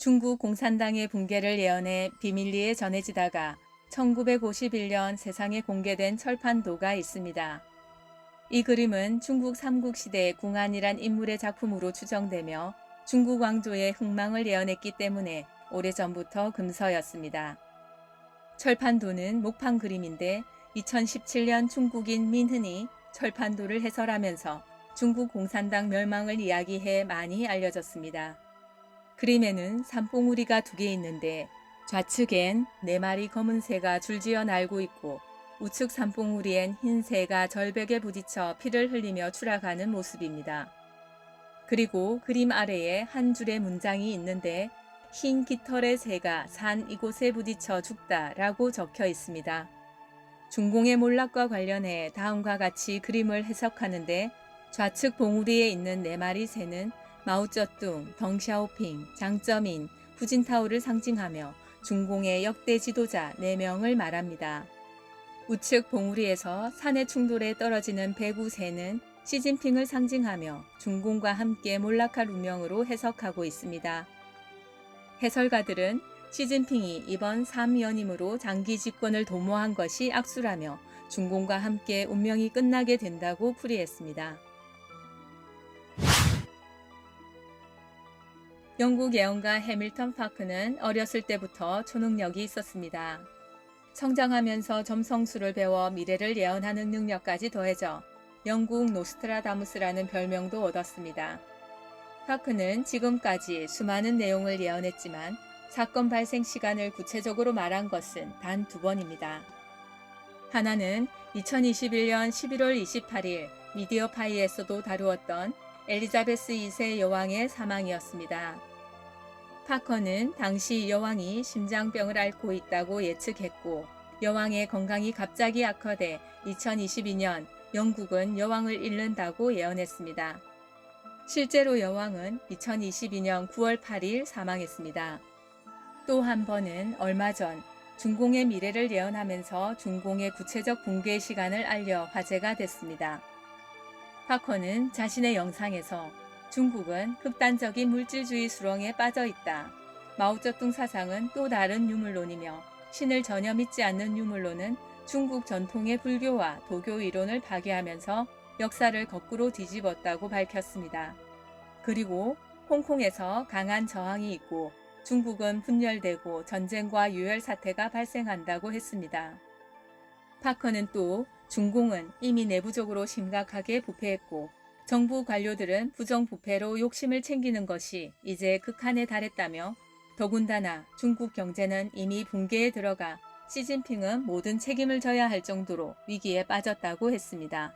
중국 공산당의 붕괴를 예언해 비밀리에 전해지다가 1951년 세상에 공개된 철판도가 있습니다. 이 그림은 중국 삼국시대 궁한이란 인물의 작품으로 추정되며 중국 왕조의 흥망을 예언했기 때문에 오래전부터 금서였습니다. 철판도는 목판 그림인데 2017년 중국인 민흔이 철판도를 해설하면서 중국 공산당 멸망을 이야기해 많이 알려졌습니다. 그림에는 산봉우리가 2개 있는데 좌측엔 4마리 검은 새가 줄지어 날고 있고 우측 산봉우리엔 흰 새가 절벽에 부딪혀 피를 흘리며 추락하는 모습입니다. 그리고 그림 아래에 한 줄의 문장이 있는데 흰 깃털의 새가 산 이곳에 부딪혀 죽다라고 적혀 있습니다. 중공의 몰락과 관련해 다음과 같이 그림을 해석하는데 좌측 봉우리에 있는 4마리 새는 마오쩌둥, 덩샤오핑, 장쩌민, 후진타오를 상징하며 중공의 역대 지도자 4명을 말합니다. 우측 봉우리에서 산의 충돌에 떨어지는 배구새는 시진핑을 상징하며 중공과 함께 몰락할 운명으로 해석하고 있습니다. 해설가들은 시진핑이 이번 3연임으로 장기 집권을 도모한 것이 악수라며 중공과 함께 운명이 끝나게 된다고 풀이했습니다. 영국 예언가 해밀턴 파크는 어렸을 때부터 초능력이 있었습니다. 성장하면서 점성술을 배워 미래를 예언하는 능력까지 더해져 영국 노스트라다무스라는 별명도 얻었습니다. 파크는 지금까지 수많은 내용을 예언했지만 사건 발생 시간을 구체적으로 말한 것은 단 2번입니다. 하나는 2021년 11월 28일 미디어파이에서도 다루었던 엘리자베스 2세 여왕의 사망이었습니다. 파커는 당시 여왕이 심장병을 앓고 있다고 예측했고 여왕의 건강이 갑자기 악화돼 2022년 영국은 여왕을 잃는다고 예언했습니다. 실제로 여왕은 2022년 9월 8일 사망했습니다. 또 한 번은 얼마 전 중공의 미래를 예언하면서 중공의 구체적 붕괴 시간을 알려 화제가 됐습니다. 파커는 자신의 영상에서 중국은 극단적인 물질주의 수렁에 빠져 있다. 마오쩌둥 사상은 또 다른 유물론이며 신을 전혀 믿지 않는 유물론은 중국 전통의 불교와 도교 이론을 파괴하면서 역사를 거꾸로 뒤집었다고 밝혔습니다. 그리고 홍콩에서 강한 저항이 있고 중국은 분열되고 전쟁과 유혈 사태가 발생한다고 했습니다. 파커는 또 중공은 이미 내부적으로 심각하게 부패했고 정부 관료들은 부정부패로 욕심을 챙기는 것이 이제 극한에 달했다며 더군다나 중국 경제는 이미 붕괴에 들어가 시진핑은 모든 책임을 져야 할 정도로 위기에 빠졌다고 했습니다.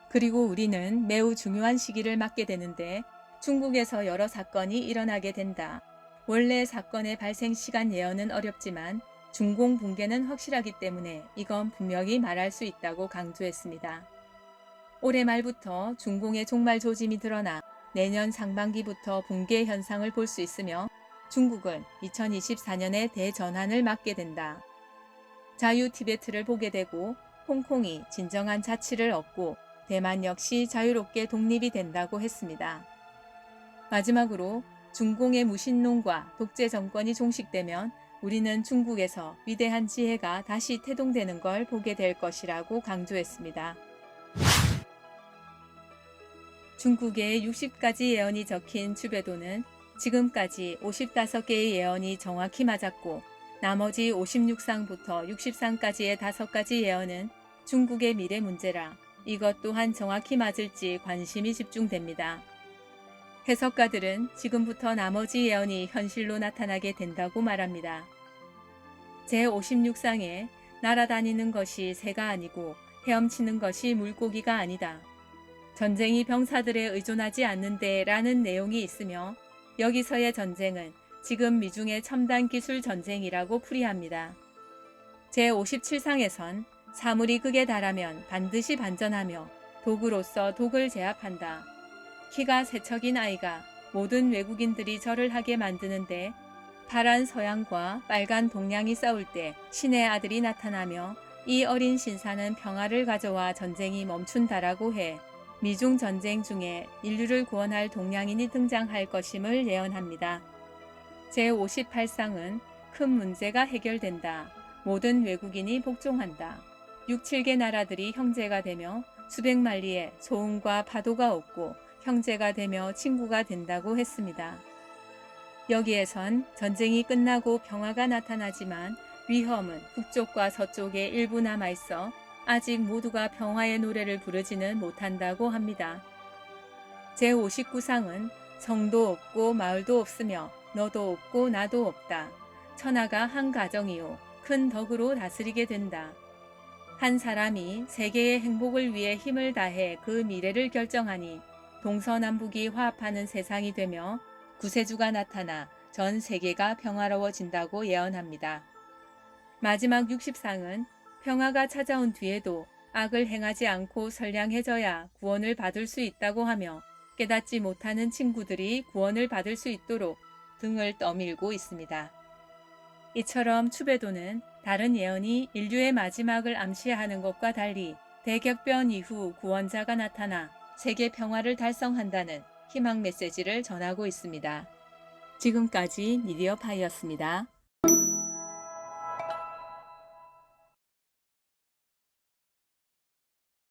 그리고 우리는 매우 중요한 시기를 맞게 되는데 중국에서 여러 사건이 일어나게 된다. 원래 사건의 발생 시간 예언은 어렵지만 중공 붕괴는 확실하기 때문에 이건 분명히 말할 수 있다고 강조했습니다. 올해 말부터 중공의 종말 조짐이 드러나 내년 상반기부터 붕괴 현상을 볼 수 있으며 중국은 2024년에 대전환을 맞게 된다. 자유 티베트를 보게 되고 홍콩이 진정한 자치를 얻고 대만 역시 자유롭게 독립이 된다고 했습니다. 마지막으로 중공의 무신론과 독재 정권이 종식되면 우리는 중국에서 위대한 지혜가 다시 태동되는 걸 보게 될 것이라고 강조했습니다. 중국의 60가지 예언이 적힌 주배도는 지금까지 55개의 예언이 정확히 맞았고 나머지 56상부터 60상까지의 5가지 예언은 중국의 미래 문제라 이것 또한 정확히 맞을지 관심이 집중됩니다. 해석가들은 지금부터 나머지 예언이 현실로 나타나게 된다고 말합니다. 제56상에 날아다니는 것이 새가 아니고 헤엄치는 것이 물고기가 아니다. 전쟁이 병사들에 의존하지 않는데 라는 내용이 있으며 여기서의 전쟁은 지금 미중의 첨단 기술 전쟁이라고 풀이합니다. 제57상에선 사물이 극에 달하면 반드시 반전하며 독으로서 독을 제압한다. 키가 세척인 아이가 모든 외국인들이 절을 하게 만드는데 파란 서양과 빨간 동양이 싸울 때 신의 아들이 나타나며 이 어린 신사는 평화를 가져와 전쟁이 멈춘다라고 해 미중 전쟁 중에 인류를 구원할 동양인이 등장할 것임을 예언합니다. 제58상은 큰 문제가 해결된다. 모든 외국인이 복종한다. 6, 7개 나라들이 형제가 되며 수백 만리의 소음과 파도가 없고 형제가 되며 친구가 된다고 했습니다. 여기에선 전쟁이 끝나고 평화가 나타나지만 위험은 북쪽과 서쪽에 일부 남아있어 아직 모두가 평화의 노래를 부르지는 못한다고 합니다. 제59상은 성도 없고 마을도 없으며 너도 없고 나도 없다. 천하가 한 가정이요 큰 덕으로 다스리게 된다. 한 사람이 세계의 행복을 위해 힘을 다해 그 미래를 결정하니 동서남북이 화합하는 세상이 되며 구세주가 나타나 전 세계가 평화로워진다고 예언합니다. 마지막 60상은 평화가 찾아온 뒤에도 악을 행하지 않고 선량해져야 구원을 받을 수 있다고 하며 깨닫지 못하는 친구들이 구원을 받을 수 있도록 등을 떠밀고 있습니다. 이처럼 추배도는 다른 예언이 인류의 마지막을 암시하는 것과 달리 대격변 이후 구원자가 나타나 세계 평화를 달성한다는 희망 메시지를 전하고 있습니다. 지금까지 미디어파이였습니다.